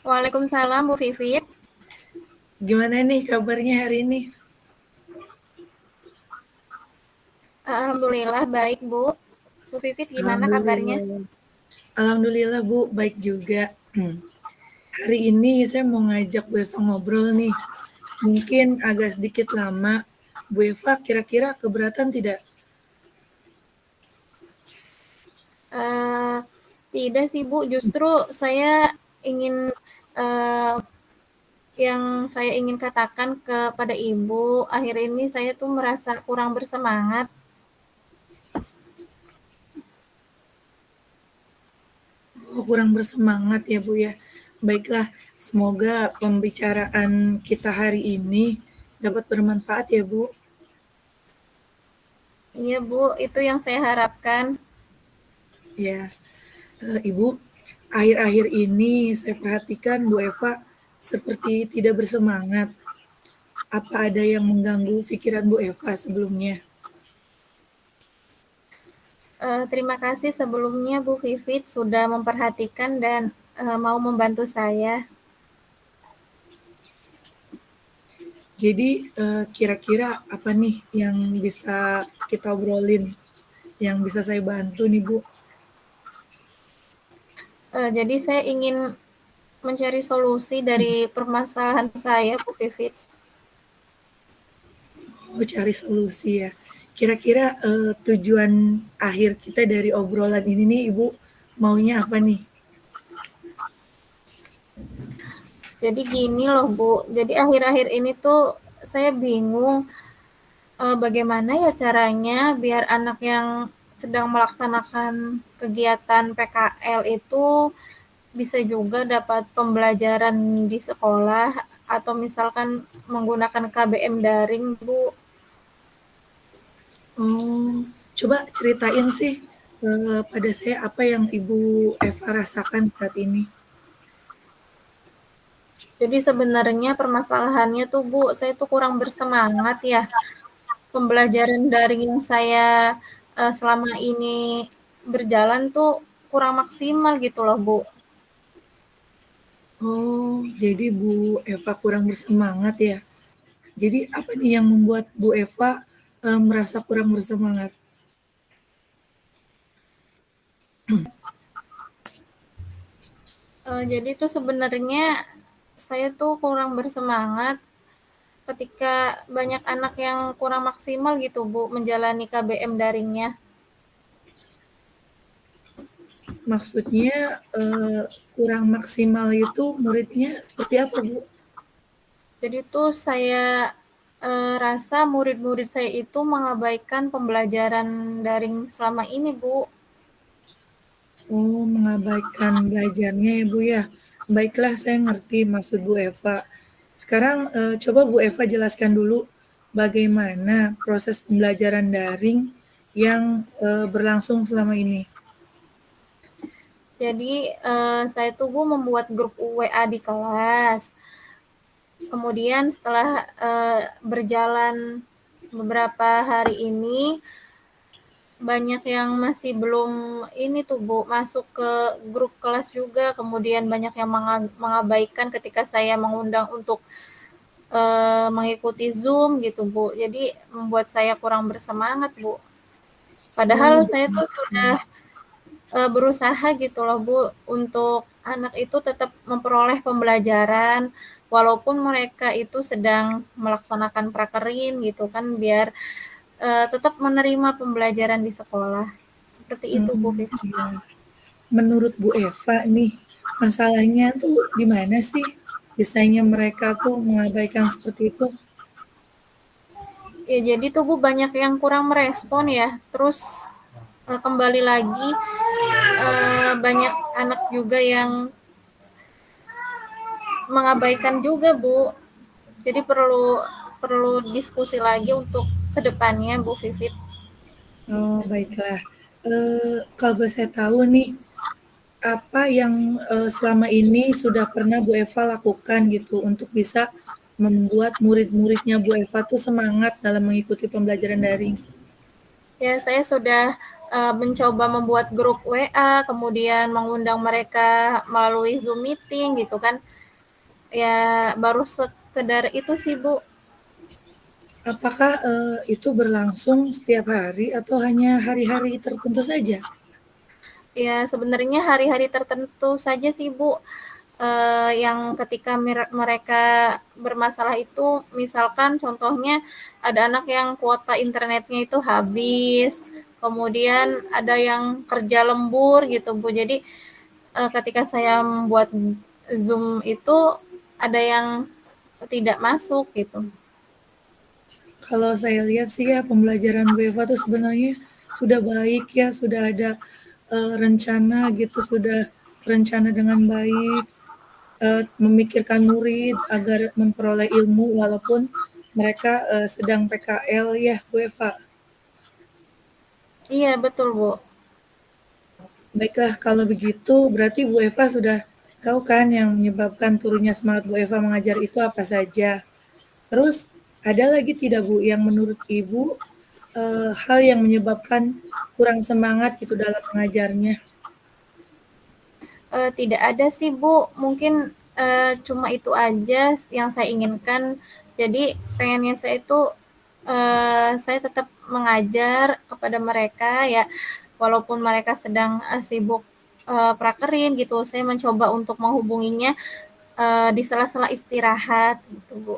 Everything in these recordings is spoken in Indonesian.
Waalaikumsalam Bu Vivit. Gimana nih kabarnya hari ini? Alhamdulillah baik Bu. Bu Vivit gimana kabarnya? Alhamdulillah. Alhamdulillah Bu, baik juga. Hari ini saya mau ngajak Bu Eva ngobrol nih. Mungkin agak sedikit lama. Bu Eva kira-kira keberatan tidak? Uh, Tidak sih Bu, justru saya ingin uh, yang saya ingin katakan kepada Ibu, akhir ini saya tuh merasa kurang bersemangat. Oh, kurang bersemangat ya Bu ya. Baiklah, semoga pembicaraan kita hari ini dapat bermanfaat ya Bu. Iya Bu, itu yang saya harapkan. Ya, Ibu, akhir-akhir ini saya perhatikan Bu Eva seperti tidak bersemangat. Apa ada yang mengganggu pikiran Bu Eva sebelumnya? Terima kasih sebelumnya Bu Vivit sudah memperhatikan dan mau membantu saya. Jadi kira-kira apa nih yang bisa kita obrolin, yang bisa saya bantu nih Bu? Jadi saya ingin mencari solusi dari permasalahan saya, Bu Vivit. Oh, cari solusi ya. Kira-kira tujuan akhir kita dari obrolan ini nih Ibu maunya apa nih? Jadi gini loh Bu, jadi akhir-akhir ini tuh saya bingung bagaimana ya caranya biar anak yang sedang melaksanakan kegiatan PKL itu bisa juga dapat pembelajaran di sekolah atau misalkan menggunakan KBM daring Bu. Oh, coba ceritain sih pada saya apa yang Ibu Eva rasakan saat ini. Jadi sebenarnya permasalahannya tuh Bu, saya tuh kurang bersemangat ya. Pembelajaran daring yang saya selama ini berjalan tuh kurang maksimal gitu loh Bu. Oh, jadi Bu Eva kurang bersemangat ya. Jadi apa nih yang membuat Bu Eva merasa kurang bersemangat? Jadi tuh sebenarnya saya tuh kurang bersemangat ketika banyak anak yang kurang maksimal gitu Bu menjalani KBM daringnya. Maksudnya kurang maksimal itu muridnya seperti apa Bu? Jadi tuh saya rasa murid-murid saya itu mengabaikan pembelajaran daring selama ini Bu. Oh, mengabaikan belajarnya ya Bu ya. Baiklah, saya ngerti maksud Bu Eva. Sekarang coba Bu Eva jelaskan dulu bagaimana proses pembelajaran daring yang berlangsung selama ini. Jadi saya tuh Bu membuat grup WA di kelas. Kemudian setelah berjalan beberapa hari ini banyak yang masih belum ini tuh Bu masuk ke grup kelas juga, kemudian banyak yang mengabaikan ketika saya mengundang untuk mengikuti Zoom gitu Bu. Jadi membuat saya kurang bersemangat Bu. Padahal Oh, saya tuh sudah berusaha gitu loh Bu untuk anak itu tetap memperoleh pembelajaran walaupun mereka itu sedang melaksanakan prakerin gitu kan biar tetap menerima pembelajaran di sekolah. Seperti itu Bu Vivi. iya. Menurut Bu Eva nih, masalahnya tuh di mana sih? Bisanya mereka tuh mengabaikan seperti itu? Ya jadi tuh Bu banyak yang kurang merespon ya. Terus kembali lagi banyak anak juga yang mengabaikan juga Bu. Jadi perlu perlu diskusi lagi untuk kedepannya Bu Vivit. Oh, baiklah. Kalau saya tahu nih, apa yang selama ini sudah pernah Bu Eva lakukan gitu untuk bisa membuat murid-muridnya Bu Eva tuh semangat dalam mengikuti pembelajaran daring? Ya saya sudah mencoba membuat grup WA, kemudian mengundang mereka melalui Zoom meeting gitu kan. Ya baru sekedar itu sih Bu. Apakah itu berlangsung setiap hari atau hanya hari-hari tertentu saja? Ya sebenarnya hari-hari tertentu saja sih Bu. Yang ketika mereka bermasalah itu, misalkan contohnya ada anak yang kuota internetnya itu habis, kemudian ada yang kerja lembur gitu Bu. Jadi ketika saya membuat Zoom itu ada yang tidak masuk gitu. Kalau saya lihat sih ya pembelajaran Bu Eva tuh sebenarnya sudah baik ya, sudah ada rencana gitu, sudah terencana dengan baik, memikirkan murid agar memperoleh ilmu walaupun mereka sedang PKL ya Bu Eva. Iya betul Bu. Baiklah kalau begitu berarti Bu Eva sudah tahu kan yang menyebabkan turunnya semangat Bu Eva mengajar itu apa saja. Terus ada lagi tidak Bu yang menurut Ibu hal yang menyebabkan kurang semangat gitu dalam mengajarnya? Tidak ada sih Bu, mungkin cuma itu aja yang saya inginkan. Jadi pengennya saya itu saya tetap mengajar kepada mereka ya, walaupun mereka sedang sibuk prakerin gitu. Saya mencoba untuk menghubunginya di sela-sela istirahat gitu Bu.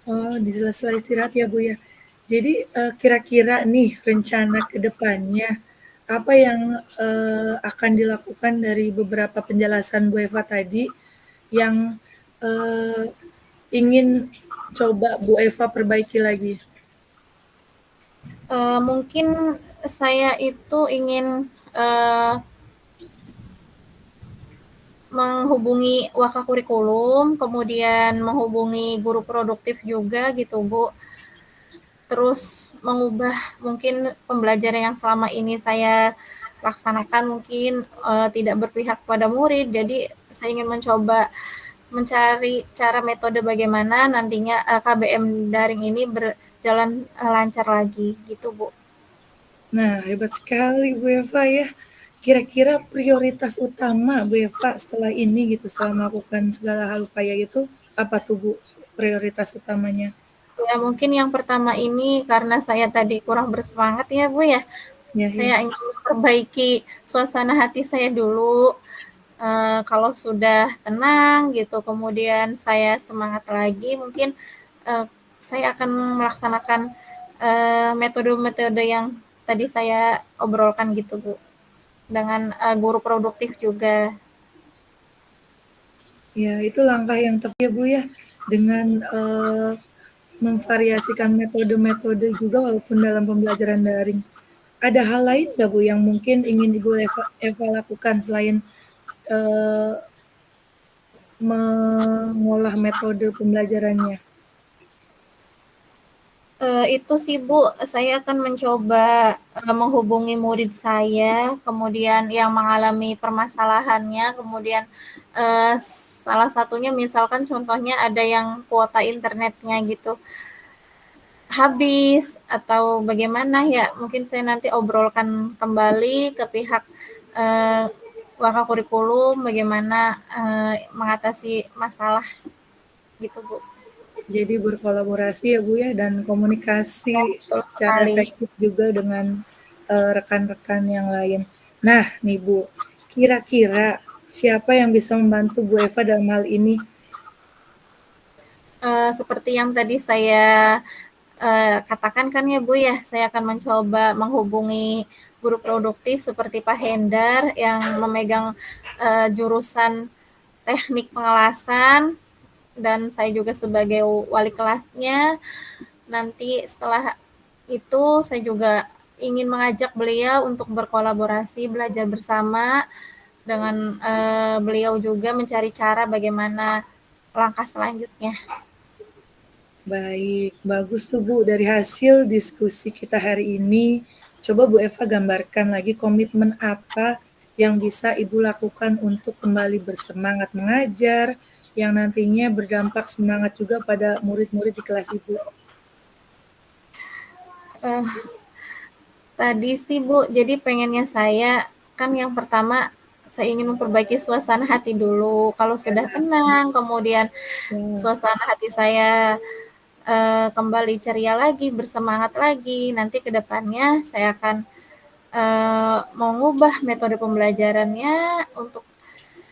Oh, di sela-sela istirahat ya Bu ya. Jadi kira-kira nih rencana ke depannya apa yang akan dilakukan dari beberapa penjelasan Bu Eva tadi yang eh, ingin coba Bu Eva perbaiki lagi? Mungkin saya itu ingin uh, menghubungi Wakakurikulum, kemudian menghubungi guru produktif juga gitu Bu. Terus mengubah mungkin pembelajaran yang selama ini saya laksanakan mungkin tidak berpihak pada murid. Jadi saya ingin mencoba mencari cara metode bagaimana nantinya KBM daring ini berjalan lancar lagi gitu Bu. Nah, hebat sekali Bu Eva ya. Kira-kira prioritas utama Bu Eva setelah ini gitu, setelah melakukan segala hal upaya itu, apa tuh Bu prioritas utamanya? Ya mungkin yang pertama ini karena saya tadi kurang bersemangat ya Bu ya. Ya, ya. Saya ingin memperbaiki suasana hati saya dulu. Kalau sudah tenang gitu, kemudian saya semangat lagi, mungkin uh, saya akan melaksanakan metode-metode yang tadi saya obrolkan gitu Bu, dengan guru produktif juga. Ya, itu langkah yang tepat ya Bu ya, dengan memvariasikan metode-metode juga walaupun dalam pembelajaran daring. Ada hal lain nggak Bu yang mungkin ingin Ibu Eva lakukan selain eh, mengolah metode pembelajarannya? Itu sih Bu, saya akan mencoba menghubungi murid saya, kemudian yang mengalami permasalahannya, kemudian salah satunya misalkan contohnya ada yang kuota internetnya gitu habis atau bagaimana ya, mungkin saya nanti obrolkan kembali ke pihak eh, Wakakurikulum bagaimana mengatasi masalah gitu Bu. Jadi berkolaborasi ya Bu ya dan komunikasi Ya, betul secara sekali. efektif juga dengan rekan-rekan yang lain. Nah nih Bu, kira-kira siapa yang bisa membantu Bu Eva dalam hal ini? Seperti yang tadi saya katakan kan ya Bu ya, saya akan mencoba menghubungi guru produktif seperti Pak Hendar yang memegang jurusan teknik pengelasan dan saya juga sebagai wali kelasnya. Nanti setelah itu saya juga ingin mengajak beliau untuk berkolaborasi, belajar bersama dengan beliau juga mencari cara bagaimana langkah selanjutnya. Baik, bagus tuh Bu. Dari hasil diskusi kita hari ini, coba Bu Eva gambarkan lagi komitmen apa yang bisa Ibu lakukan untuk kembali bersemangat mengajar, yang nantinya berdampak semangat juga pada murid-murid di kelas Ibu. Uh, Tadi sih Bu, jadi pengennya saya kan yang pertama saya ingin memperbaiki suasana hati dulu. Kalau sudah tenang, kemudian Ya. suasana hati saya kembali ceria lagi, bersemangat lagi, nanti ke depannya saya akan mengubah metode pembelajarannya untuk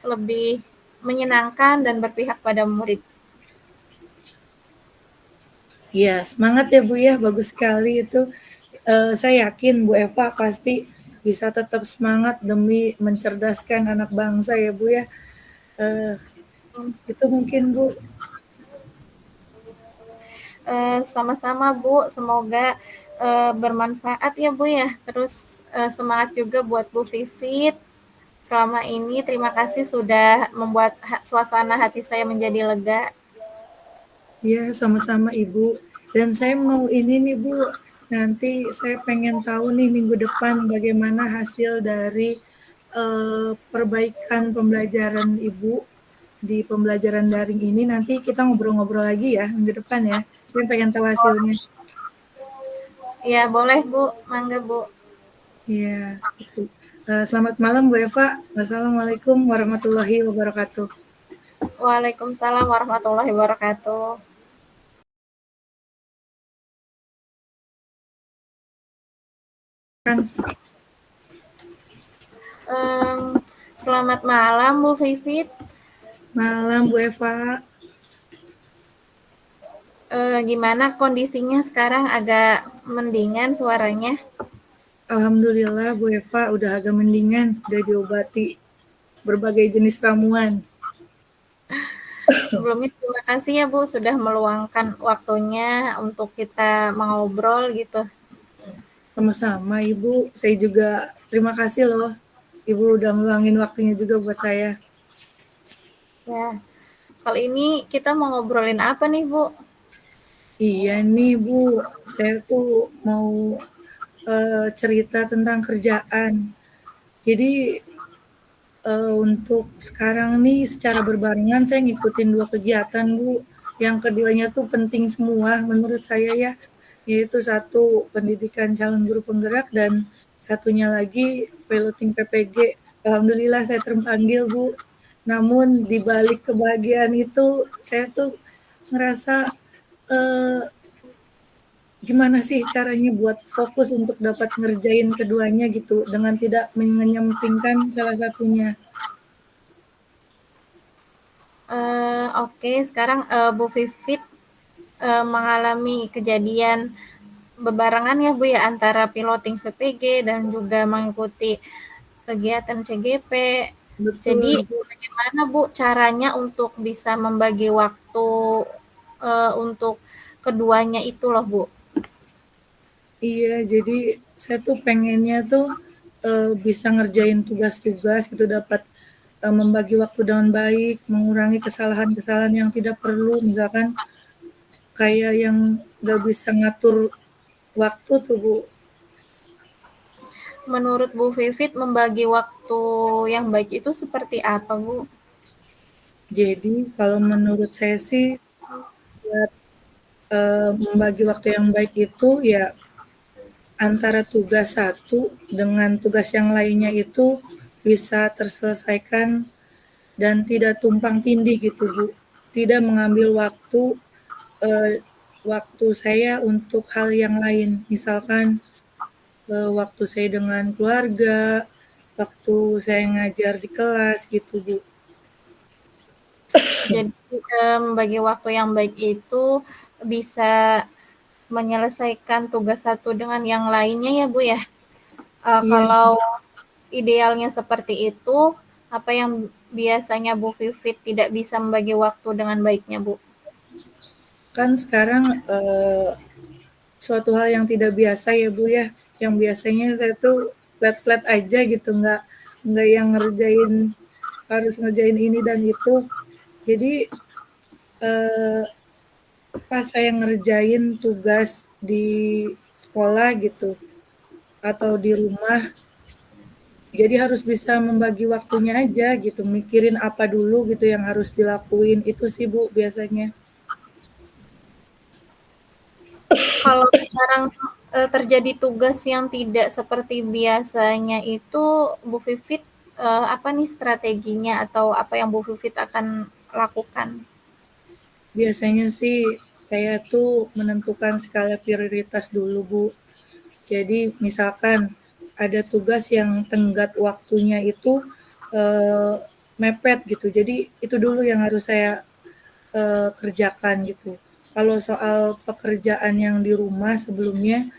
lebih menyenangkan dan berpihak pada murid. Iya, semangat ya Bu ya, bagus sekali itu. Saya yakin Bu Eva pasti bisa tetap semangat demi mencerdaskan anak bangsa ya Bu ya. Eh, itu mungkin Bu. Sama-sama Bu, semoga bermanfaat ya Bu ya. Terus semangat juga buat Bu Vivit. Selama ini terima kasih sudah membuat suasana hati saya menjadi lega. Ya, sama-sama Ibu. Dan saya mau ini nih Bu, nanti saya pengen tahu nih minggu depan bagaimana hasil dari perbaikan pembelajaran Ibu di pembelajaran daring ini. Nanti kita ngobrol-ngobrol lagi ya minggu depan ya. Saya pengen tahu hasilnya. Ya boleh Bu, mangga Bu. Iya, itu. Selamat malam Bu Eva. Wassalamualaikum warahmatullahi wabarakatuh. Waalaikumsalam warahmatullahi wabarakatuh. Kan Selamat malam Bu Vivit. malam Bu Eva. Gimana kondisinya sekarang, agak mendingan suaranya? Alhamdulillah Bu Eva udah agak mendingan, udah diobati berbagai jenis ramuan. Sebelumnya terima kasih ya Bu sudah meluangkan waktunya untuk kita mengobrol gitu. Sama-sama Ibu, saya juga terima kasih loh. Ibu udah meluangin waktunya juga buat saya. Ya, kali ini kita mau ngobrolin apa nih Bu? Iya nih Bu, saya tuh mau cerita tentang kerjaan. Jadi untuk sekarang nih secara berbarengan saya ngikutin 2 kegiatan, Bu. Yang keduanya tuh penting semua menurut saya ya, yaitu satu pendidikan calon guru penggerak dan satunya lagi piloting PPG. Alhamdulillah saya terpanggil, Bu. Namun di balik kebahagiaan itu saya tuh ngerasa, eee, gimana sih caranya buat fokus untuk dapat ngerjain keduanya gitu dengan tidak menyampingkan salah satunya. Oke, sekarang Bu Vivit mengalami kejadian bebarengan ya Bu ya antara piloting VPG dan juga mengikuti kegiatan CGP. Jadi Betul, Bu. bagaimana Bu caranya untuk bisa membagi waktu untuk keduanya itu loh Bu? Iya, jadi saya tuh pengennya tuh, bisa ngerjain tugas-tugas gitu, dapat, membagi waktu dengan baik, mengurangi kesalahan-kesalahan yang tidak perlu, misalkan kayak yang nggak bisa ngatur waktu tuh, Bu. Menurut Bu Vivit membagi waktu yang baik itu seperti apa Bu? Jadi kalau menurut saya sih buat, membagi waktu yang baik itu ya antara tugas satu dengan tugas yang lainnya itu bisa terselesaikan dan tidak tumpang tindih gitu, Bu. Tidak mengambil eee, waktu saya untuk hal yang lain. Misalkan, waktu saya dengan keluarga, waktu saya ngajar di kelas gitu, Bu. Jadi membagi waktu yang baik itu bisa menyelesaikan tugas satu dengan yang lainnya ya Bu ya. Iya, Kalau idealnya seperti itu, apa yang biasanya Bu Vivit tidak bisa membagi waktu dengan baiknya Bu? kan sekarang, suatu hal yang tidak biasa ya, Bu, ya. Yang biasanya saya tuh flat-flat aja gitu, nggak yang harus ngerjain ini dan itu. Jadi, eee, pas saya ngerjain tugas di sekolah gitu atau di rumah, jadi harus bisa membagi waktunya aja gitu, mikirin apa dulu gitu yang harus dilakuin, itu sih, Bu, biasanya. Kalau sekarang terjadi tugas yang tidak seperti biasanya itu, Bu Vivit apa nih strateginya atau apa yang Bu Vivit akan lakukan? Biasanya sih saya tuh menentukan skala prioritas dulu, Bu. Jadi misalkan ada tugas yang tenggat waktunya itu eh, mepet gitu. Jadi itu dulu yang harus saya kerjakan gitu. Kalau soal pekerjaan yang di rumah sebelumnya,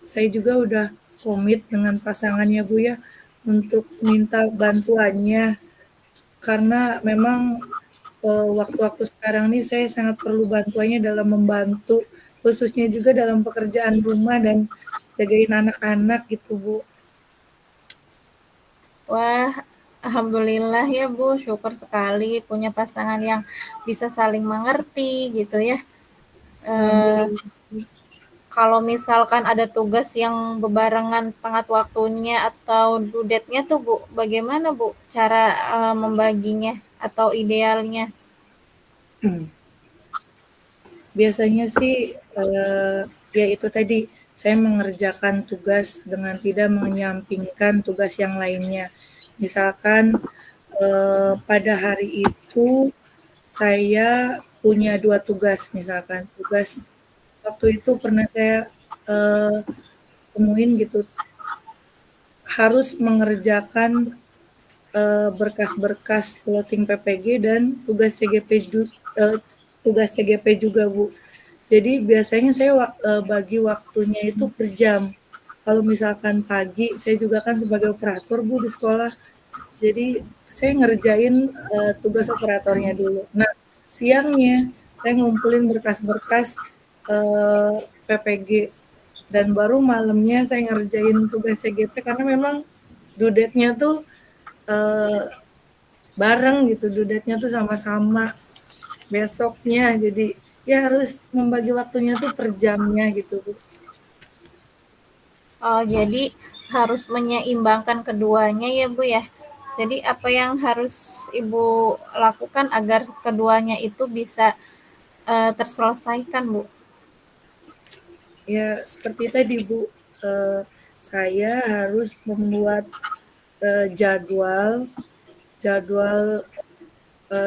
saya juga udah komit dengan pasangannya Bu ya untuk minta bantuannya karena memang waktu-waktu sekarang nih saya sangat perlu bantuannya dalam membantu khususnya juga dalam pekerjaan rumah dan jagain anak-anak gitu Bu. Wah, alhamdulillah ya Bu, syukur sekali punya pasangan yang bisa saling mengerti gitu ya. Eh, Alhamdulillah. Kalau misalkan ada tugas yang bebarengan tenggat waktunya atau due date-nya tuh Bu, bagaimana Bu cara membaginya atau idealnya? Biasanya sih ya itu tadi saya mengerjakan tugas dengan tidak menyampingkan tugas yang lainnya. Misalkan pada hari itu saya punya 2 tugas misalkan, tugas waktu itu pernah saya eee, temuin gitu, harus mengerjakan, berkas-berkas plotting PPG dan tugas CGP juga, Bu. Jadi biasanya saya bagi waktunya itu per jam. Kalau misalkan pagi, saya juga kan sebagai operator, Bu, di sekolah. Jadi saya ngerjain tugas operatornya dulu. Nah, siangnya saya ngumpulin berkas-berkas PPG dan baru malamnya saya ngerjain tugas CGP karena memang due date-nya tuh eh, bareng gitu, due date-nya tuh sama-sama besoknya. Jadi ya harus membagi waktunya tuh per jamnya gitu, Bu. Oh, jadi harus menyeimbangkan keduanya ya Bu ya. Jadi apa yang harus Ibu lakukan agar keduanya itu bisa terselesaikan Bu? Ya seperti tadi, Bu. Eh, saya harus membuat jadwal jadwal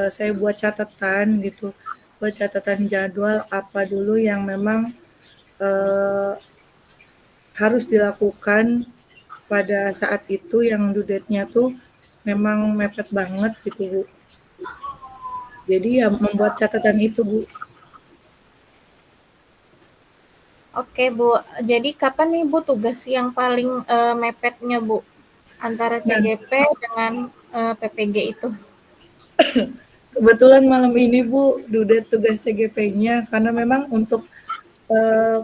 saya buat catatan gitu, buat catatan jadwal apa dulu yang memang eh, harus dilakukan pada saat itu yang due date-nya tuh memang mepet banget gitu Bu. Jadi ya membuat catatan itu Bu. Oke Bu, jadi kapan nih Bu tugas yang paling mepetnya Bu antara Nah CGP dengan PPG itu? kebetulan malam ini Bu due date tugas CGP-nya karena memang untuk eh,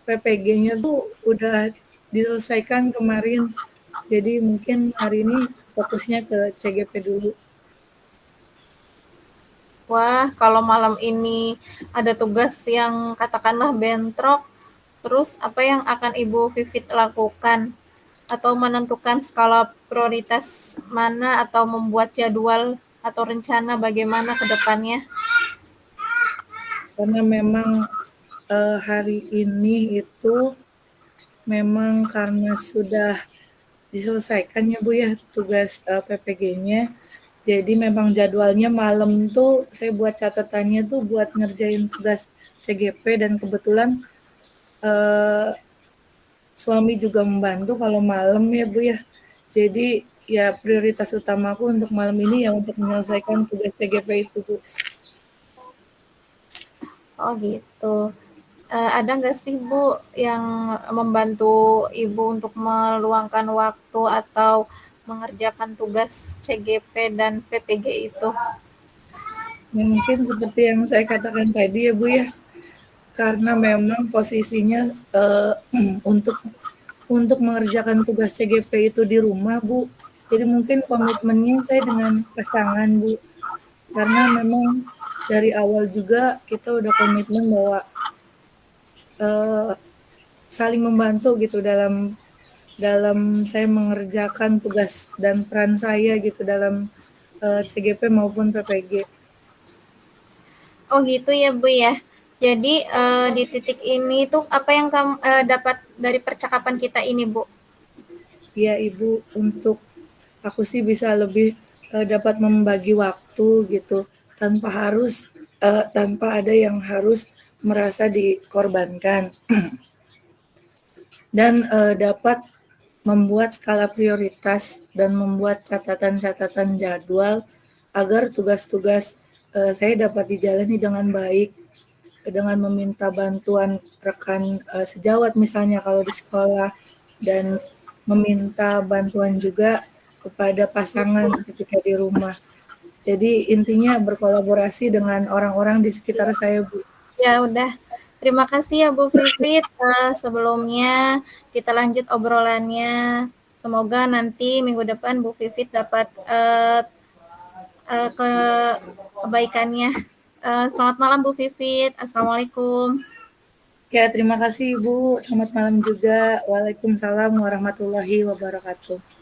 PPG-nya tuh udah diselesaikan kemarin. Jadi mungkin hari ini fokusnya ke CGP dulu. Wah, kalau malam ini ada tugas yang katakanlah bentrok, terus apa yang akan Ibu Vivit lakukan? Atau menentukan skala prioritas mana atau membuat jadwal atau rencana bagaimana ke depannya? Karena memang hari ini itu memang karena sudah diselesaikan ya Bu ya tugas PPG-nya. Jadi memang jadwalnya malam tuh saya buat catatannya tuh buat ngerjain tugas CGP dan kebetulan eh, suami juga membantu kalau malam ya Bu ya. Jadi ya prioritas utamaku untuk malam ini ya untuk menyelesaikan tugas CGP itu Bu. Oh gitu. Ada nggak sih Bu yang membantu Ibu untuk meluangkan waktu atau mengerjakan tugas CGP dan PPG itu? Ya, mungkin seperti yang saya katakan tadi ya Bu ya, karena memang posisinya untuk mengerjakan tugas CGP itu di rumah Bu. Jadi mungkin komitmennya saya dengan pasangan Bu. Karena memang dari awal juga kita udah komitmen bahwa eh, saling membantu gitu dalam dalam saya mengerjakan tugas dan peran saya gitu dalam CGP maupun PPG. Oh gitu ya Bu ya. Jadi di titik ini tuh apa yang kamu dapat dari percakapan kita ini Bu? Ya Ibu untuk aku sih bisa lebih dapat membagi waktu gitu tanpa ada yang harus merasa dikorbankan dan dapat membuat skala prioritas dan membuat catatan-catatan jadwal agar tugas-tugas saya dapat dijalani dengan baik dengan meminta bantuan rekan sejawat misalnya kalau di sekolah dan meminta bantuan juga kepada pasangan ketika di rumah. Jadi intinya berkolaborasi dengan orang-orang di sekitar saya, Bu. Ya udah, terima kasih ya Bu Vivit. Sebelumnya kita lanjut obrolannya. Semoga nanti minggu depan Bu Vivit dapat ke kebaikannya. Selamat malam Bu Vivit. Assalamualaikum. Ya, terima kasih Ibu. Selamat malam juga. Waalaikumsalam warahmatullahi wabarakatuh.